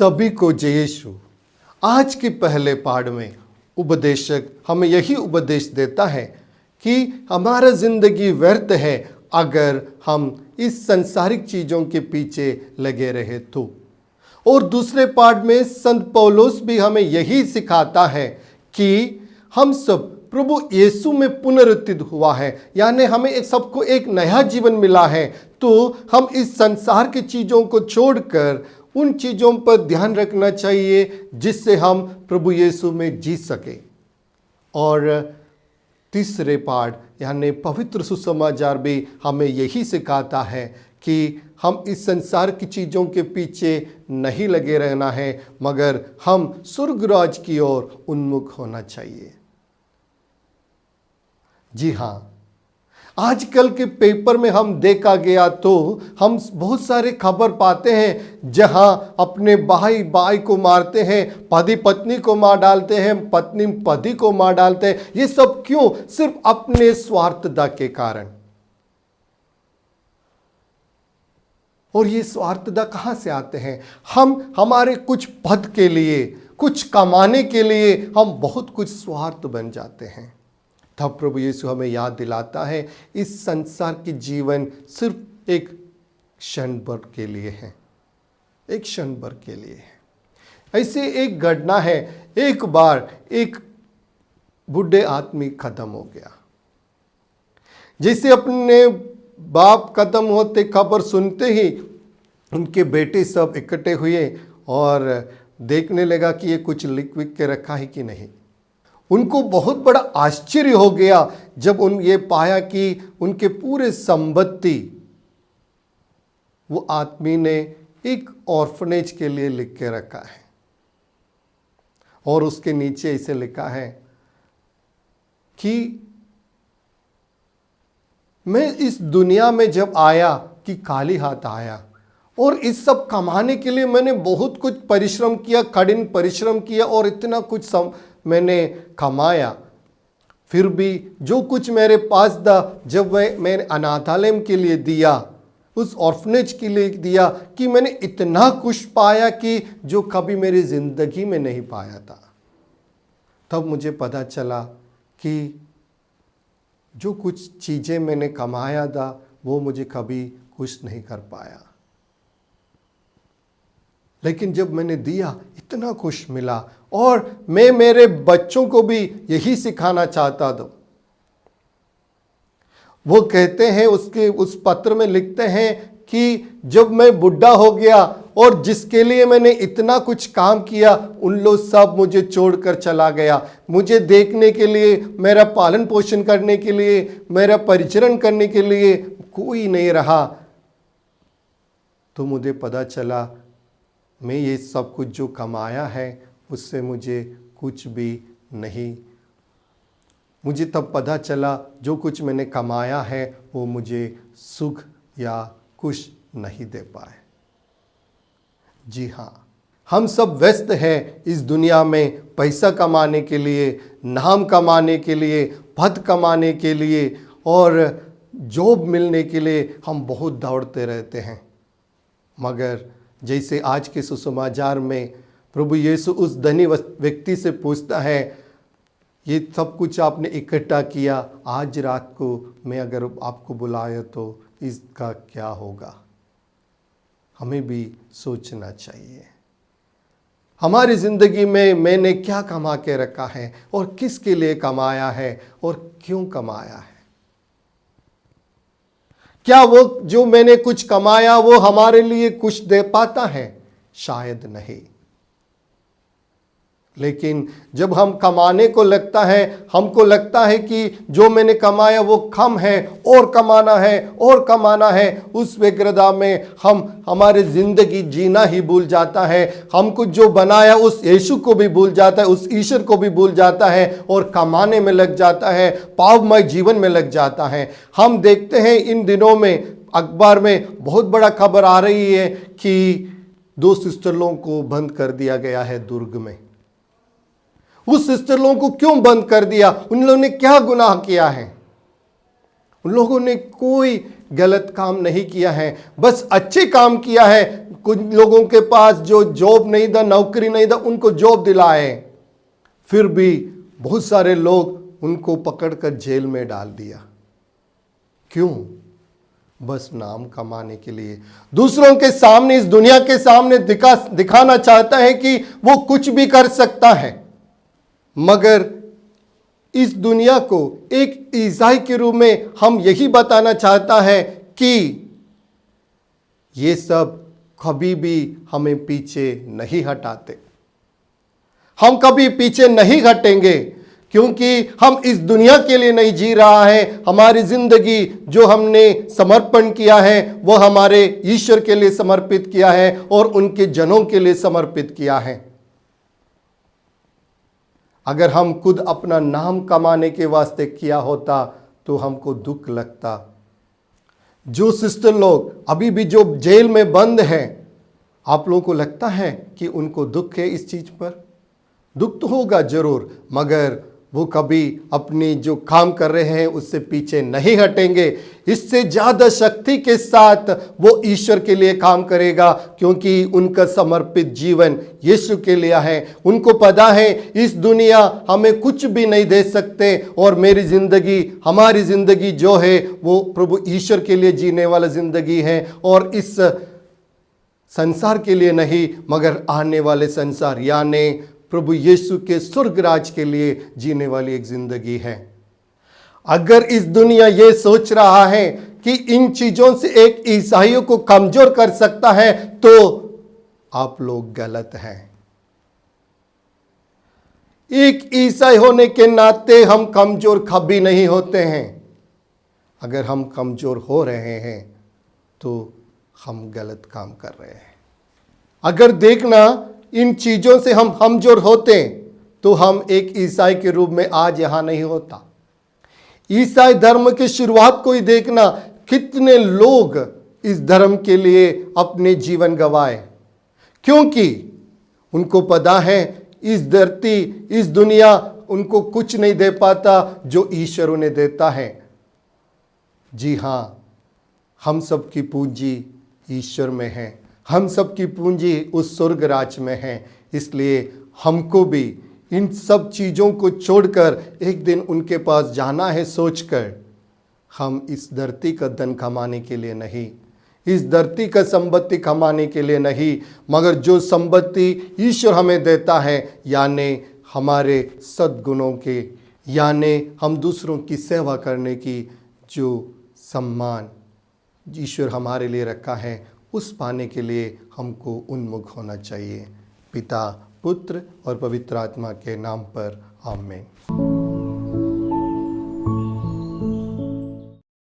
सभी को जय यीशु। आज के पहले पाठ में उपदेशक हमें यही उपदेश देता है कि हमारा जिंदगी व्यर्थ है अगर हम इस सांसारिक चीज़ों के पीछे लगे रहे तो। और दूसरे पाठ में संत पौलुस भी हमें यही सिखाता है कि हम सब प्रभु यीशु में पुनरुत्थित हुआ है, यानी हमें सबको एक नया जीवन मिला है। तो हम इस संसार की चीज़ों को छोड़कर उन चीज़ों पर ध्यान रखना चाहिए जिससे हम प्रभु यीशु में जी सके। और तीसरे पाठ यानी पवित्र सुसमाचार भी हमें यही सिखाता है कि हम इस संसार की चीज़ों के पीछे नहीं लगे रहना है, मगर हम स्वर्गराज की ओर उन्मुख होना चाहिए। जी हाँ, आजकल के पेपर में हम देखा गया तो हम बहुत सारे खबर पाते हैं जहां अपने भाई को मारते हैं, पति पत्नी को मार डालते हैं, पत्नी पति को मार डालते हैं। ये सब क्यों? सिर्फ अपने स्वार्थता के कारण। और ये स्वार्थता कहां से आते हैं? हम हमारे कुछ पद के लिए, कुछ कमाने के लिए हम बहुत कुछ स्वार्थ बन जाते हैं। तब प्रभु यीशु हमें याद दिलाता है इस संसार की जीवन सिर्फ एक क्षण भर के लिए है, एक क्षण भर के लिए है। ऐसे एक घटना है, एक बार एक बूढ़े आदमी खत्म हो गया। जैसे अपने बाप खत्म होते खबर सुनते ही उनके बेटे सब इकट्ठे हुए और देखने लगा कि ये कुछ लिख विख के रखा है कि नहीं। उनको बहुत बड़ा आश्चर्य हो गया जब ये पाया कि उनके पूरे संपत्ति वो आदमी ने एक ऑर्फनेज के लिए लिख के रखा है। और उसके नीचे इसे लिखा है कि मैं इस दुनिया में जब आया कि खाली हाथ आया, और इस सब कमाने के लिए मैंने बहुत कुछ परिश्रम किया, कठिन परिश्रम किया और इतना कुछ मैंने कमाया। फिर भी जो कुछ मेरे पास था, जब मैंने अनाथालय के लिए दिया, उस ऑर्फनेज के लिए दिया, कि मैंने इतना कुछ पाया कि जो कभी मेरी ज़िंदगी में नहीं पाया था। तब मुझे पता चला कि जो कुछ चीज़ें मैंने कमाया था वो मुझे कभी खुश नहीं कर पाया, लेकिन जब मैंने दिया इतना खुश मिला। और मैं मेरे बच्चों को भी यही सिखाना चाहता था। वो कहते हैं, उस पत्र में लिखते हैं कि जब मैं बुढ़ा हो गया और जिसके लिए मैंने इतना कुछ काम किया, उन लोग सब मुझे छोड़कर चला गया। मुझे देखने के लिए, मेरा पालन पोषण करने के लिए, मेरा परिचरण करने के लिए कोई नहीं रहा। तो मुझे पता चला मैं ये सब कुछ जो कमाया है उससे मुझे कुछ भी नहीं। मुझे तब पता चला जो कुछ मैंने कमाया है वो मुझे सुख या खुश नहीं दे पाए। जी हाँ, हम सब व्यस्त हैं इस दुनिया में पैसा कमाने के लिए, नाम कमाने के लिए, पद कमाने के लिए और जॉब मिलने के लिए हम बहुत दौड़ते रहते हैं। मगर जैसे आज के सुसमाचार में प्रभु यीशु उस धनी व्यक्ति से पूछता है, ये सब कुछ आपने इकट्ठा किया, आज रात को मैं अगर आपको बुलाया तो इसका क्या होगा? हमें भी सोचना चाहिए हमारी ज़िंदगी में मैंने क्या कमा के रखा है और किसके लिए कमाया है और क्यों कमाया है। क्या वो जो मैंने कुछ कमाया वो हमारे लिए कुछ दे पाता है? शायद नहीं। लेकिन जब हम कमाने को लगता है, हमको लगता है कि जो मैंने कमाया वो कम है, और कमाना है और कमाना है, उस व्यग्रता में हम हमारी जिंदगी जीना ही भूल जाता है। हमको जो बनाया उस यीशु को भी भूल जाता है, उस ईश्वर को भी भूल जाता है और कमाने में लग जाता है, पापमय जीवन में लग जाता है। हम देखते हैं इन दिनों में अखबार में बहुत बड़ा खबर आ रही है कि 2 सिस्टरों को बंद कर दिया गया है दुर्ग में। उस सिस्टरों को क्यों बंद कर दिया? उन लोगों ने क्या गुनाह किया है? उन लोगों ने कोई गलत काम नहीं किया है, बस अच्छे काम किया है। कुछ लोगों के पास जो जॉब नहीं था, नौकरी नहीं था, उनको जॉब दिलाए, फिर भी बहुत सारे लोग उनको पकड़कर जेल में डाल दिया। क्यों? बस नाम कमाने के लिए। दूसरों के सामने, इस दुनिया के सामने दिखाना चाहता है कि वो कुछ भी कर सकता है, मगर इस दुनिया को एक ईसाई के रूप में हम यही बताना चाहता है कि ये सब कभी भी हमें पीछे नहीं हटाते। हम कभी पीछे नहीं हटेंगे, क्योंकि हम इस दुनिया के लिए नहीं जी रहा है। हमारी जिंदगी जो हमने समर्पण किया है वो हमारे ईश्वर के लिए समर्पित किया है और उनके जनों के लिए समर्पित किया है। अगर हम खुद अपना नाम कमाने के वास्ते किया होता तो हमको दुख लगता। जो सिस्टर लोग अभी भी जो जेल में बंद हैं, आप लोगों को लगता है कि उनको दुख है इस चीज पर? दुख तो होगा जरूर, मगर वो कभी अपनी जो काम कर रहे हैं उससे पीछे नहीं हटेंगे। इससे ज्यादा शक्ति के साथ वो ईश्वर के लिए काम करेगा, क्योंकि उनका समर्पित जीवन यीशु के लिए है। उनको पता है इस दुनिया हमें कुछ भी नहीं दे सकते, और मेरी जिंदगी, हमारी जिंदगी जो है वो प्रभु ईश्वर के लिए जीने वाला जिंदगी है, और इस संसार के लिए नहीं मगर आने वाले संसार यानी प्रभु यीशु के स्वर्ग राज के लिए जीने वाली एक जिंदगी है। अगर इस दुनिया ये सोच रहा है कि इन चीजों से एक ईसाइयों को कमजोर कर सकता है, तो आप लोग गलत हैं। एक ईसाई होने के नाते हम कमजोर कभी नहीं होते हैं। अगर हम कमजोर हो रहे हैं तो हम गलत काम कर रहे हैं। अगर देखना, इन चीजों से हम कमजोर होते तो हम एक ईसाई के रूप में आज यहां नहीं होता। ईसाई धर्म की शुरुआत को ही देखना, कितने लोग इस धर्म के लिए अपने जीवन गंवाए, क्योंकि उनको पता है इस धरती, इस दुनिया उनको कुछ नहीं दे पाता जो ईश्वर उन्हें देता है। जी हां, हम सब की पूंजी ईश्वर में है, हम सब की पूंजी उस स्वर्ग राज में है। इसलिए हमको भी इन सब चीज़ों को छोड़कर एक दिन उनके पास जाना है, सोचकर। हम इस धरती का धन कमाने के लिए नहीं, इस धरती का संपत्ति कमाने के लिए नहीं, मगर जो संपत्ति ईश्वर हमें देता है, यानी हमारे सद्गुणों के, यानी हम दूसरों की सेवा करने की जो सम्मान ईश्वर हमारे लिए रखा है, उस पाने के लिए हमको उन्मुख होना चाहिए। पिता, पुत्र और पवित्र आत्मा के नाम पर आमीन।